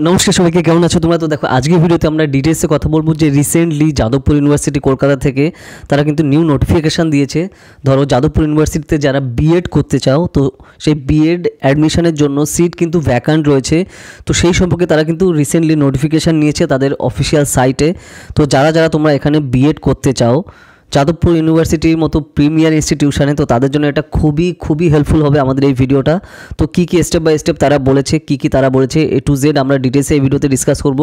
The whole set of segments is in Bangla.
নমস্কার সবাইকে, কেমন আছো তোমরা? তো দেখো আজকের ভিডিওতে আমরা ডিটেলসে কথা বলবো যে রিসেন্টলি যাদবপুর ইউনিভার্সিটি কলকাতা থেকে তারা কিন্তু নিউ নোটিফিকেশান দিয়েছে। ধরো যাদবপুর ইউনিভার্সিটিতে যারা বিএড করতে চাও, তো সেই বিএড অ্যাডমিশনের জন্য সিট কিন্তু ভ্যাকান্ট রয়েছে। তো সেই সম্পর্কে তারা কিন্তু রিসেন্টলি নোটিফিকেশান নিয়েছে তাদের অফিসিয়াল সাইটে। তো যারা যারা তোমরা এখানে বিএড করতে চাও যাদবপুর ইউনিভার্সিটির মতো প্রিমিয়ার ইনস্টিটিউশনে, তো তাদের জন্য এটা খুবই হেল্পফুল হবে আমাদের এই ভিডিওটা। তো কী স্টেপ বাই স্টেপ তারা বলেছে, তারা বলেছে A to Z আমরা ডিটেলসে এই ভিডিওতে ডিসকাস করব।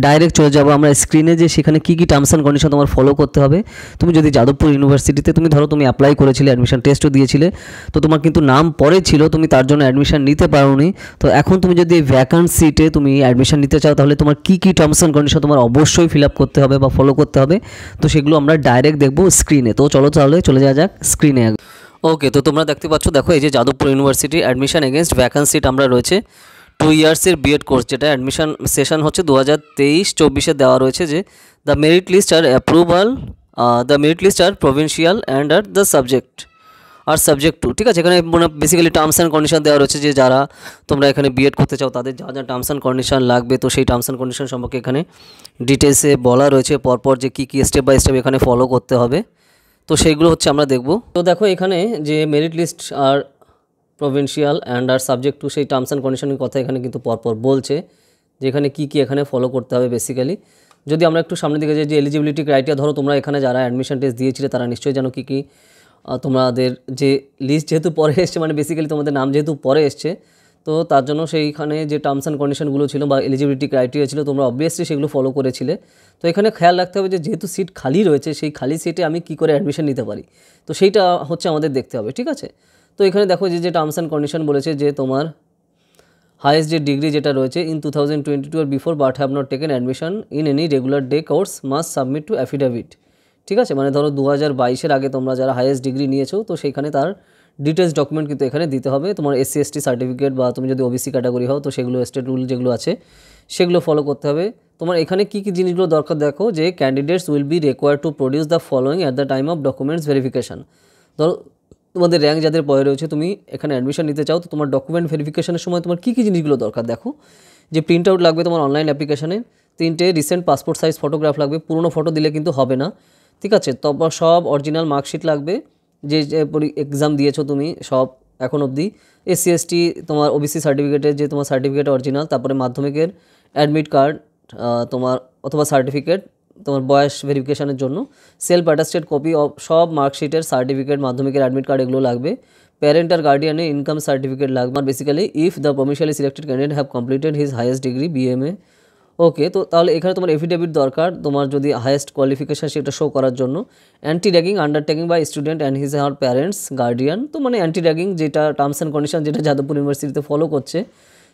ডাইরেক্ট চলে যাবো আমরা স্ক্রিনে, যে সেখানে কী টার্মস অ্যান্ড কন্ডিশন তোমার ফলো করতে হবে। তুমি যদি যাদবপুর ইউনিভার্সিটিতে তুমি অ্যাপ্লাই করেছিলে, অ্যাডমিশন টেস্টও দিয়েছিলে, তো তোমার কিন্তু নাম পরে ছিল, তুমি তার জন্য অ্যাডমিশন নিতে পারোনি। তো এখন তুমি যদি ভ্যাকান্ট সিটে তুমি অ্যাডমিশন নিতে চাও, তাহলে তোমার কী টার্মস অ্যান্ড কন্ডিশন তোমার অবশ্যই ফিল আপ করতে হবে বা ফলো করতে হবে। তো সেগুলো আমরা ডাইরেক্ট দেখবো স্ক্রিনে। তো চলো তাহলে চলে যাওয়া যাক স্ক্রিনে। ওকে, তো তোমরা দেখতে পাচ্ছ, দেখো এই যে Jadavpur university admission against vacant seat আমরা রয়েছে 2 ইয়ার্সের বিএড কোর্স, যেটা অ্যাডমিশন সেশন হচ্ছে 2023-24 দেওয়া রয়েছে। যে the merit list are approval, the merit list are provisional and are the subject to, ঠিক আছে। এখানে বেসিক্যালি টার্মস অ্যান্ড কন্ডিশন দেওয়া রয়েছে যে যারা তোমরা এখানে বিএড করতে চাও তাদের যা যা টার্মস অ্যান্ড কন্ডিশন লাগবে, তো সেই টার্মস অ্যান্ড কন্ডিশন সম্পর্কে এখানে ডিটেলসে বলা রয়েছে পরপর, যে কী স্টেপ বাই স্টেপ এখানে ফলো করতে হবে। তো সেইগুলো হচ্ছে আমরা দেখব। তো দেখো এখানে যে merit list are provisional and are subject to, সেই টার্মস অ্যান্ড কন্ডিশনের কথা এখানে কিন্তু পরপর বলছে যে এখানে কী এখানে ফলো করতে হবে বেসিক্যালি। যদি আমরা একটু সামনের দিকে যাই, যে এলিজিবিলিটি ক্রাইটেরিয়া, ধরো তোমরা এখানে যারা অ্যাডমিশন টেস্ট দিয়েছিলে তারা নিশ্চয়ই জানো কী তোমাদের যে লিস্ট যেহেতু পরে এসছে, মানে বেসিক্যালি তোমাদের নাম যেহেতু পরে এসছে, তো তার জন্য সেইখানে যে টার্মস অ্যান্ড কন্ডিশনগুলো ছিল বা এলিজিবিলিটি ক্রাইটেরিয়া ছিল, তোমরা অবভিয়াসলি সেগুলো ফলো করেছিলে। তো এখানে খেয়াল রাখতে হবে যে যেহেতু সিট খালি রয়েছে, সেই খালি সিটে আমি কী করে অ্যাডমিশন নিতে পারি, তো সেইটা হচ্ছে আমাদের দেখতে হবে, ঠিক আছে। তো এখানে দেখো যে টার্মস অ্যান্ড কন্ডিশন বলেছে যে তোমার হাইয়েস্ট যে ডিগ্রি যেটা রয়েছে in 2022 or before but have not taken admission in any regular day course must submit to affidavit, ঠিক আছে। মানে ধরো 2022-এর আগে তোমরা যারা হাইয়েস্ট ডিগ্রি নিয়েছো, তো সেইখানে তার ডিটেলস ডকুমেন্ট কিন্তু এখানে দিতে হবে। তোমার SC/ST সার্টিফিকেট বা তুমি যদি OBC ক্যাটাগরি হও, তো সেগুলো স্টেট রুল যেগুলো আছে সেগুলো ফলো করতে হবে। তোমার এখানে কী জিনিসগুলো দরকার দেখো, যে candidates will be required to produce the following at the time of documents verification. ধরো তোমাদের র্যাঙ্ক যাদের পরে রয়েছে, তুমি এখানে অ্যাডমিশন নিতে চাও, তো তোমার ডকুমেন্ট ভেরিফিকেশনের সময় তোমার কী জিনিসগুলো দরকার দেখো, যে প্রিন্ট আউট লাগবে তোমার অনলাইন অ্যাপ্লিকেশানে, 3টে রিসেন্ট পাসপোর্ট সাইজ ফটোগ্রাফ লাগবে, পুরনো ফটো দিলে কিন্তু হবে না, ঠিক আছে। তারপর সব অরিজিনাল মার্কশিট লাগবে, যে এক্সাম দিয়েছো তুমি সব এখন অবধি, SC/ST তোমার OBC সার্টিফিকেটের যে তোমার সার্টিফিকেট অরিজিনাল, তারপরে মাধ্যমিকের অ্যাডমিট কার্ড তোমার অথবা সার্টিফিকেট তোমার বয়স ভেরিফিকেশানের জন্য, সেলফ অ্যাটাস্টেড কপি অফ সব মার্কশিটের সার্টিফিকেট, মাধ্যমিকের অ্যাডমিট কার্ড, এগুলো লাগবে। প্যারেন্ট আর গার্ডিয়ানের ইনকাম সার্টিফিকেট লাগবে। আর basically if the provincially selected candidate have completed his highest degree BMA। Okay, তো তাহলে এখানে তোমার এফিডেভিট দরকার, তোমার যদি হাইয়েস্ট কোয়ালিফিকেশান সেটা শো করার জন্য। Anti ragging undertaking by student and his or parents guardian, তো মানে অ্যান্টি র্যাগিং যেটা টার্মস অ্যান্ড কন্ডিশন যেটা যাদবপুর ইউনিভার্সিটিতে ফলো করছে,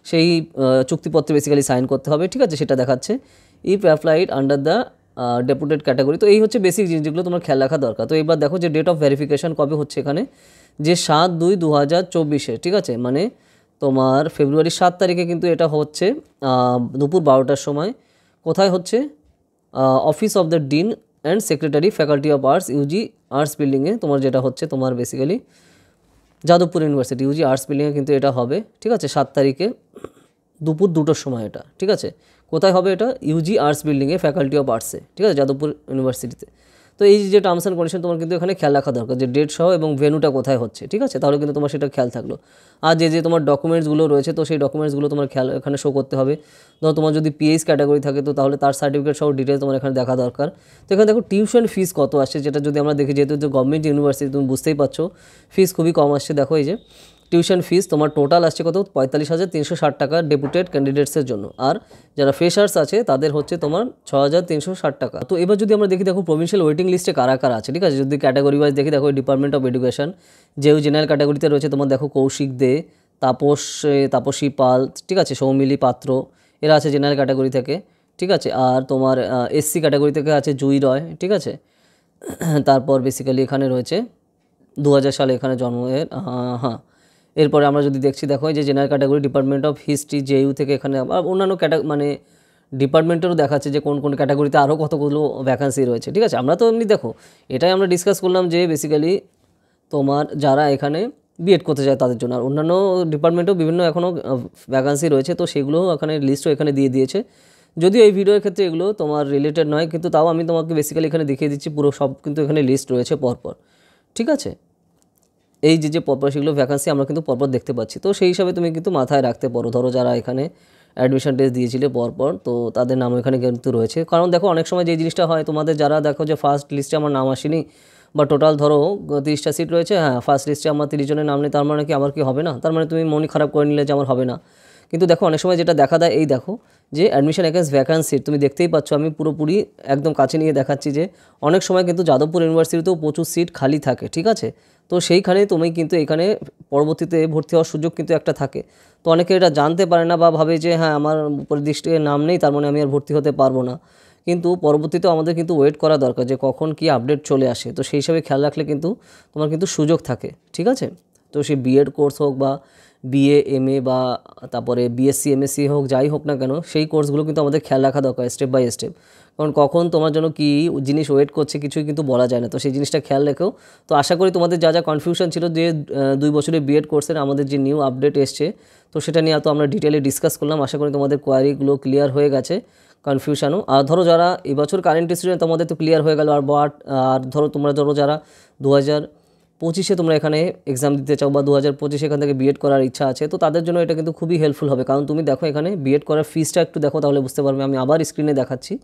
সেই চুক্তিপত্রে বেসিক্যালি সাইন করতে হবে, ঠিক আছে, সেটা দেখাচ্ছে। If applied under the deputed category, তো এই হচ্ছে বেসিক জিনিস যেগুলো তোমার খেয়াল রাখা দরকার। তো এবার দেখো যে ডেট অফ ভেরিফিকেশান কবে হচ্ছে এখানে, যে 7/2/2024, ঠিক আছে, মানে তোমার ফেব্রুয়ারি 7 তারিখে কিন্তু এটা হচ্ছে দুপুর 12টার সময়। কোথায় হচ্ছে? Office of the dean and secretary faculty of arts UG arts বিল্ডিংয়ে, তোমার যেটা হচ্ছে তোমার basically Jadavpur university UG arts বিল্ডিংয়ে কিন্তু এটা হবে, ঠিক আছে, 7 তারিখে দুপুর 2টোর সময় এটা, ঠিক আছে। কোথায় হবে এটা? UG আর্টস বিল্ডিংয়ে ফ্যাকাল্টি অফ আর্টসে, ঠিক আছে, যাদবপুর ইউনিভার্সিটিতে। তো এই যে টার্মস অ্যান্ড কন্ডিশন তোমার কিন্তু এখানে খেয়াল রাখা দরকার, যে ডেট সহ এবং ভেন্যুটা কোথায় হচ্ছে, ঠিক আছে, তাহলে কিন্তু তোমার সেটা খেয়াল থাকলো। আর যে তোমার ডকুমেন্টসগুলো রয়েছে, তো সেই ডকুমেন্টসগুলো তোমার খেয়াল এখানে শো করতে হবে। ধরো তোমার যদি PH ক্যাটাগরি থাকে, তো তাহলে তার সার্টিফিকেট সহ ডিটেলস তোমার এখানে দেখা দরকার। তো এখানে দেখো টিউশন ফিস কত আসছে, যেটা যদি আমরা দেখি, যেহেতু গভর্নমেন্ট ইউনিভার্সিটি তুমি বুঝতেই পারছো ফিস খুবই কম আসছে। দেখো এই যে টিউশন ফিস তোমার টোটাল আসছে কত, 45,360 টাকা ডেপুটেড ক্যান্ডিডেটসের জন্য, আর যারা ফ্রেশার্স আছে তাদের হচ্ছে তোমার 6,360 টাকা। তো এবার যদি আমরা দেখি, দেখো প্রভিন্সিয়াল ওয়েটিং লিস্টে কারা কারা আছে, ঠিক আছে। যদি ক্যাটাগরি ওয়াইজ দেখি, দেখো ডিপার্টমেন্ট অফ এডুকেশন, যেও জেনারেল ক্যাটাগরিতে রয়েছে তোমার দেখো কৌশিক দে, তাপসী পাল, ঠিক আছে, সৌমিলি পাত্র, এরা আছে জেনারেল ক্যাটাগরি থেকে, ঠিক আছে। আর তোমার SC ক্যাটাগরি থেকে আছে জুই রয়, ঠিক আছে। তারপর বেসিক্যালি এখানে রয়েছে 2000 সালে এখানে জন্মের, হ্যাঁ। এরপরে আমরা যদি দেখছি, দেখো এই যে general category department of history JU থেকে, এখানে আবার অন্যান্য মানে ডিপার্টমেন্টেরও দেখাচ্ছে যে কোন কোন ক্যাটাগরিতে আরও কতগুলো ভ্যাকান্সি রয়েছে, ঠিক আছে। আমরা তো এমনি দেখো এটাই আমরা ডিসকাস করলাম, যে বেসিক্যালি তোমার যারা এখানে বিএড করতে চায় তাদের জন্য। আর অন্যান্য ডিপার্টমেন্টেও বিভিন্ন এখনও ভ্যাকান্সি রয়েছে, তো সেগুলোও এখানে লিস্টও এখানে দিয়ে দিয়েছে। যদিও এই ভিডিওর ক্ষেত্রে এগুলো তোমার রিলেটেড নয়, কিন্তু তাও আমি তোমাকে বেসিক্যালি এখানে দেখিয়ে দিচ্ছি, পুরো সব কিন্তু এখানে লিস্ট রয়েছে পরপর, ঠিক আছে। এই যে পরপর সেগুলো ভ্যাকান্সি আমরা কিন্তু পরপর দেখতে পাচ্ছি, তো সেই হিসাবে তুমি কিন্তু মাথায় রাখতে পারো। ধরো যারা এখানে অ্যাডমিশন টেস্ট দিয়েছিলে পরপর, তো তাদের নাম এখানে কিন্তু রয়েছে। কারণ দেখো অনেক সময় যে জিনিসটা হয়, তোমাদের যারা দেখো যে ফার্স্ট লিস্টে আমার নাম আসেনি, বা টোটাল ধরো 30টা সিট রয়েছে, হ্যাঁ ফার্স্ট লিস্টে আমার 30 জনের নাম নেই, তার মানে কি আমার কি হবে না? তার মানে তুমি মন খারাপ করে নিলে যে আমার হবে না। কিন্তু দেখো অনেক সময় যেটা দেখা দেয়, এই দেখো যে অ্যাডমিশন এগেন্স্ট ভ্যাকান্সি, তুমি দেখতেই পাচ্ছ, আমি পুরোপুরি একদম কাছে নিয়ে দেখাচ্ছি যে অনেক সময় কিন্তু যাদবপুর ইউনিভার্সিটিতেও প্রচুর সিট খালি থাকে, ঠিক আছে। তো সেইখানে তুমি কিন্তু এখানে পরবর্তীতে ভর্তি হওয়ার সুযোগ কিন্তু একটা থাকে। তো অনেকে এটা জানতে পারে না, বা ভাবে যে হ্যাঁ আমার উপরের দৃষ্টিতে নাম নেই, তার মানে আমি আর ভর্তি হতে পারবো না। কিন্তু পরবর্তীতে আমাদের কিন্তু ওয়েট করা দরকার যে কখন কি আপডেট চলে আসে, তো সেই হিসাবে খেয়াল রাখলে কিন্তু তোমার কিন্তু সুযোগ থাকে, ঠিক আছে। তো সেই বিএড কোর্স হোক বা বিএ এমএ বা তারপরে বিএসসি এমএসসি হোক, যাই হোক না কেন, সেই কোর্সগুলো কিন্তু আমাদের খেয়াল রাখা দরকার স্টেপ বাই স্টেপ। কারণ কখন তোমার জন্য কী জিনিস ওয়েট করছে কিছুই কিন্তু বলা যায় না, তো সেই জিনিসটা খেয়াল রেখেও। তো আশা করি তোমাদের যা যা কনফিউশন ছিল যে 2 বছরের বিএড কোর্সের আমাদের যে নিউ আপডেট এসছে, তো সেটা নিয়ে তো আমরা ডিটেলে ডিসকাস করলাম। আশা করি তোমাদের কোয়ারিগুলো ক্লিয়ার হয়ে গেছে, কনফিউশনও। আর ধরো যারা এবছর কারেন্ট স্টুডেন্ট, তোমাদের তো ক্লিয়ার হয়ে গেল। আর ধরো তোমরা যারা 2025 তোমরা এখানে এক্সাম দিতে চাও, বা 2025 এখান থেকে বিএড করার ইচ্ছা আছে, তো তাদের জন্য এটা কিন্তু খুবই হেল্পফুল হবে। কারণ তুমি দেখো এখানে বিএড করার ফিসটা একটু দেখো, তাহলে বুঝতে পারবে। আমি আবার স্ক্রিনে দেখাচ্ছি,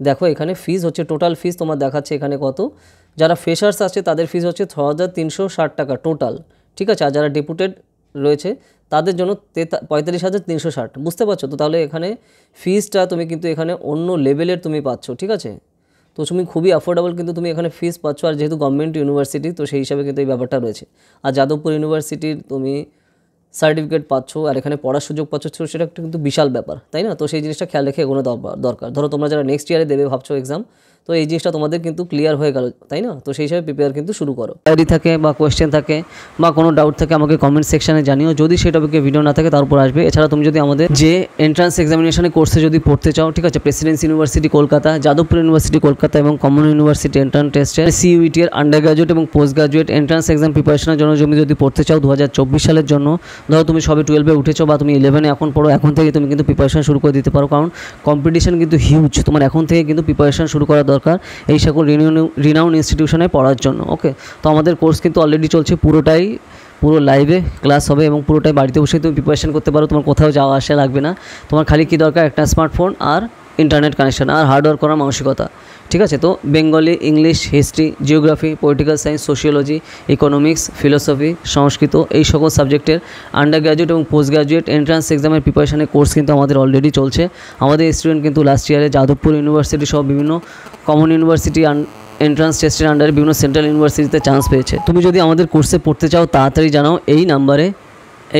দেখো এখানে ফিস হচ্ছে, টোটাল ফিস তোমার দেখাচ্ছে এখানে কত। যারা ফ্রেশার্স আছে তাদের ফিস হচ্ছে 6360 টাকা টোটাল, ঠিক আছে। আর যারা ডেপুটেড রয়েছে তাদের জন্য 45,360, বুঝতে পারছো তো। তাহলে এখানে ফিসটা তুমি কিন্তু এখানে অন্য লেভেলের তুমি পাচ্ছ, ঠিক আছে। তো তুমি খুবই অ্যাফোর্ডেবল কিন্তু তুমি এখানে ফিস পাচ্ছ। আর যেহেতু গভর্নমেন্ট ইউনিভার্সিটি, তো সেই হিসাবে কিন্তু এই ব্যাপারটা রয়েছে। আর যাদবপুর ইউনিভার্সিটির তুমি সার্টিফিকেট পাচ্ছ আর এখানে পড়ার সুযোগ পাচ্ছ, সেটা একটা কিন্তু বিশাল ব্যাপার, তাই না? তো সেই জিনিসটা খেয়াল রেখে এগোনো দরকার। ধরো তোমরা যারা নেক্সট ইয়ারে দেবে ভাবছো এক্সাম, তো এই জিনিসটা তোমাদের কিন্তু ক্লিয়ার হয়ে গেল, তাই না? তো সেই হিসাবে প্রিপেয়ার কিন্তু শুরু করো। ডায়েরি থাকে বা কোয়েশ্চেন থাকে বা কোনো ডাউট থাকে আমাকে কমেন্ট সেকশনে জানিও। যদি সেই টপিকে ভিডিও না থাকে তারপর আসবে। এছাড়া তুমি যদি আমাদের যে এন্ট্রান্স এক্সামিনেশনের কোর্সে যদি পড়তে চাও, ঠিক আছে, Presidency university Kolkata, Jadavpur university Kolkata এবং কমন ইউনিভার্সিটি এন্ট্রান্স টেস্টের সিইউইটি এর আন্ডার গ্রাজুয়েট এবং পোস্ট গ্রাজুয়েট এন্ট্রান্স এক্সাম প্রিপারেশনের জন্য যদি পড়তে চাও 2024 সালের জন্য, ধরো তুমি সবে 12-এ উঠেছো বা তুমি 11-এ এখন পড়ো, এখন থেকে তুমি কিন্তু প্রিপারেশন শুরু করে দিতে পারো। কারণ কম্পিটিশন কিন্তু হিউজ, তোমার এখন থেকে কিন্তু প্রিপারেশন শুরু করা দরকার এই সকল রিনাউন্ড ইনস্টিটিউশনে পড়ার জন্য। ওকে, তো আমাদের কোর্স কিন্তু অলরেডি চলছে, পুরো লাইভে ক্লাস হবে এবং পুরোটাই বাড়িতে বসে তুমি প্রিপারেশন করতে পারো। তোমার কোথাও যাওয়া আসা লাগবে না। তোমার খালি কী দরকার, একটা স্মার্টফোন আর ইন্টারনেট কানেকশন আর হার্ডওয়ার্ক করার মানসিকতা, ঠিক আছে। তো Bengali, English, history, geography, political science, sociology, economics, philosophy, Sanskrit, এই সকল সাবজেক্টের আন্ডার গ্র্যাজুয়েট এবং পোস্ট গ্র্যাজুয়েট এন্ট্রান্স এক্সামের প্রিপারেশনের কোর্স কিন্তু আমাদের অলরেডি চলছে। আমাদের স্টুডেন্ট কিন্তু লাস্ট ইয়ারে যাদবপুর ইউনিভার্সিটি সহ বিভিন্ন কমন ইউনিভার্সিটি এন্ট্রান্স টেস্টের আন্ডারে বিভিন্ন সেন্ট্রাল ইউনিভার্সিটিতে চান্স পেয়েছে। তুমি যদি আমাদের কোর্সে পড়তে চাও তাড়াতাড়ি জানাও, এই নাম্বারে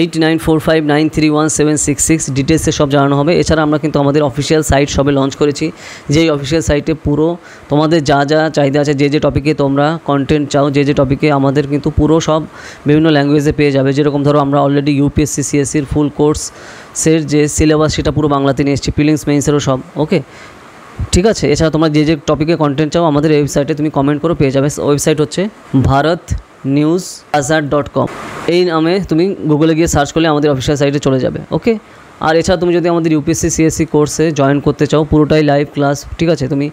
8945931766 ডিটেলসে সব জানানো হবে। এছাড়া আমরা কিন্তু আমাদের অফিসিয়াল সাইট সবে লঞ্চ করেছি, যেই অফিসিয়াল সাইটে পুরো তোমাদের যা যা চাহিদা আছে, যে টপিকে তোমরা কন্টেন্ট চাও, যে টপিকে আমাদের কিন্তু পুরো সব বিভিন্ন ল্যাঙ্গুয়েজে পেয়ে যাবে। যেরকম ধরো আমরা অলরেডি ইউপিএসসি সিএসসির ফুল কোর্সের যে সিলেবাস সেটা পুরো বাংলাতে নিয়ে এসেছি, প্রিলিমস মেইনসেরও সব, ওকে, ঠিক আছে। এছাড়া তোমরা যে টপিকে কন্টেন্ট চাও আমাদের ওয়েবসাইটে তুমি কমেন্ট করো, পেয়ে যাবে। ওয়েবসাইট হচ্ছে bharatnewsazar.com, এই নামে তুমি গুগলে গিয়ে সার্চ করলে আমাদের অফিসিয়াল সাইটে চলে যাবে, ওকে। আর এছাড়া তুমি যদি আমাদের ইউপিএসসি সিএসসি কোর্সে জয়েন করতে চাও, পুরোটাই লাইভ ক্লাস, ঠিক আছে। তুমি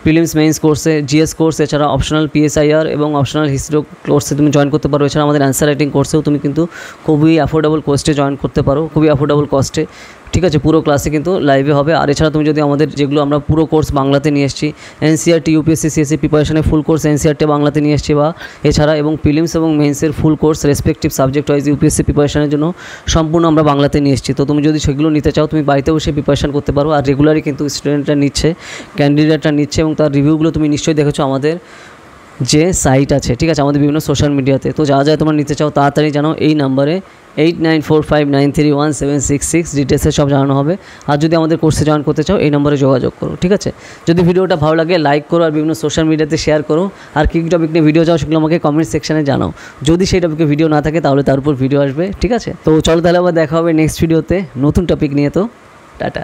প্রিলিমস মেইনস কোর্সে, জিএস কোর্স, এছাড়া অপশনাল পিএসআইআর এবং অপশনাল হিস্ট্রি কোর্সে তুমি জয়েন করতে পারো। এছাড়া আমাদের অ্যান্সার রাইটিং কোর্সেও তুমি কিন্তু খুবই অ্যাফোর্ডেবল কস্টে জয়েন করতে পারো, খুবই অ্যাফোর্ডেবল কস্টে, ঠিক আছে। পুরো ক্লাসে কিন্তু লাইভে হবে। আর এছাড়া তুমি যদি আমাদের যেগুলো আমরা পুরো কোর্স বাংলাতে নিয়ে এসেছি, এনসিআরটি ইউপিএসসি সিএসসি প্রিপারেশনের ফুল কোর্স এনসিআরটি বাংলাতে নিয়ে এসেছি, বা এছাড়া এবং প্রিলিমস এবং মেইনসের full course respective subject wise UPSC প্রিপারেশনের জন্য সম্পূর্ণ আমরা বাংলাতে নিয়ে এসেছি। তো তুমি যদি সেগুলো নিতে চাও তুমি বাড়িতে বসে প্রিপারেশন করতে পারো। আর রেগুলারই কিন্তু স্টুডেন্টরা নিচ্ছে, ক্যান্ডিডেটরা নিচ্ছে, এবং তার রিভিউগুলো তুমি নিশ্চয়ই দেখেছো আমাদের যে সাইট আছে, ঠিক আছে, আমাদের বিভিন্ন সোশ্যাল মিডিয়াতে। তো যা যা তোমরা নিতে চাও তাড়াতাড়ি জানাও, এই নাম্বারে 8945931766 ডিটেলসে সব জানানো হবে। আর যদি আমাদের কোর্সে জয়েন করতে চাও এই নম্বরে যোগাযোগ করো, ঠিক আছে। যদি ভিডিওটা ভালো লাগে লাইক করো আর বিভিন্ন সোশ্যাল মিডিয়াতে শেয়ার করো। আর কী টপিক নিয়ে ভিডিও চাও সেগুলো আমাকে কমেন্ট সেকশনে জানাও। যদি সেই টপিকে ভিডিও না থাকে তাহলে তার উপর ভিডিও আসবে, ঠিক আছে। তো চলো তাহলে আবার দেখা হবে নেক্সট ভিডিওতে নতুন টপিক নিয়ে। তো টাটা।